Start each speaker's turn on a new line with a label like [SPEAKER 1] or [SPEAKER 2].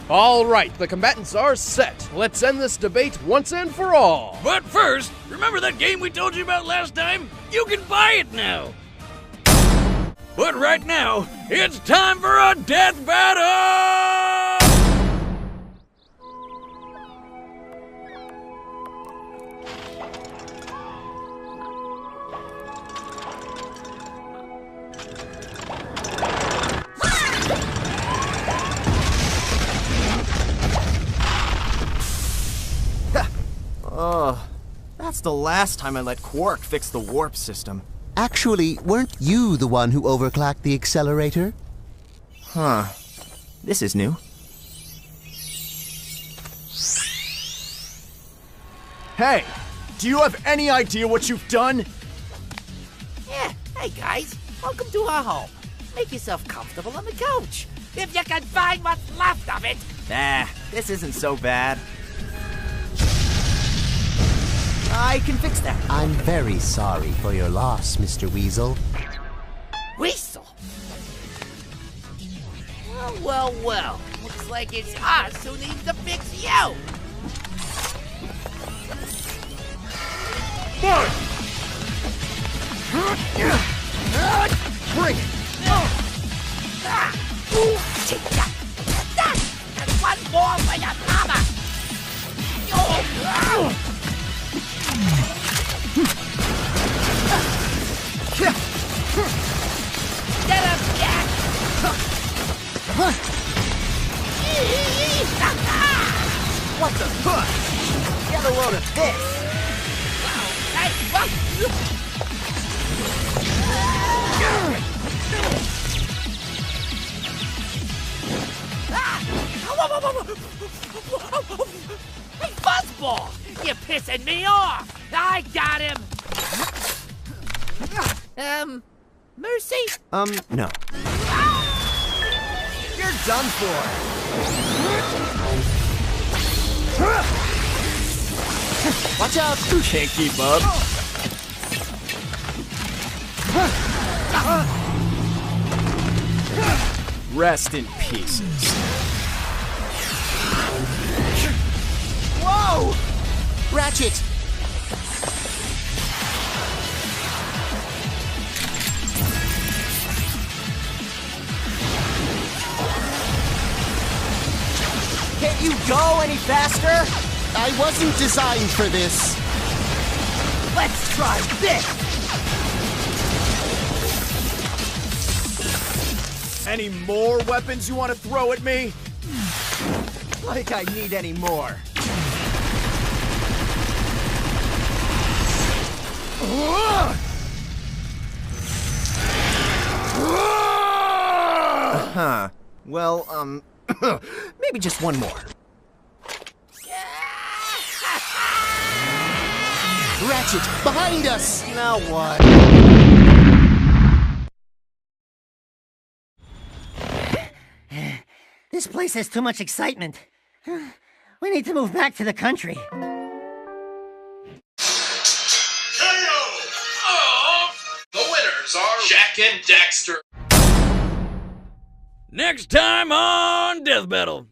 [SPEAKER 1] All right, the combatants are set. Let's end this debate once and for all.
[SPEAKER 2] But first, remember that game we told you about last time? You can buy it now. But right now, it's time for a death battle!
[SPEAKER 3] That's the last time I let Quark fix the warp system.
[SPEAKER 4] Actually, weren't you the one who overclocked the accelerator?
[SPEAKER 3] Huh. This is new. Hey! Do you have any idea what you've done?
[SPEAKER 5] Yeah, hey guys, welcome to our home. Make yourself comfortable on the couch, if you can find what's left of it.
[SPEAKER 3] Nah, this isn't so bad. I can fix that.
[SPEAKER 4] I'm very sorry for your loss, Mr. Weasel.
[SPEAKER 5] Weasel? Well. Looks like it's us who needs to fix you.
[SPEAKER 3] Bring it!
[SPEAKER 5] And one more for your mama! Get him, Jack!
[SPEAKER 3] What the fuck? Get a load of this!
[SPEAKER 5] Hey, Fuzzball! You're pissing me off! I got him! Mercy?
[SPEAKER 3] No. You're done for! Watch out! You can't keep up. Rest in pieces. Whoa!
[SPEAKER 4] Ratchet!
[SPEAKER 3] Can't you go any faster?
[SPEAKER 4] I wasn't designed for this.
[SPEAKER 3] Let's try this! Any more weapons you want to throw at me? Like I need any more. Huh. Well, maybe just one more.
[SPEAKER 4] Ratchet, behind us!
[SPEAKER 3] Now what?
[SPEAKER 6] This place has too much excitement. We need to move back to the country.
[SPEAKER 7] The winners are Jak and Daxter.
[SPEAKER 2] Next time on Death Battle.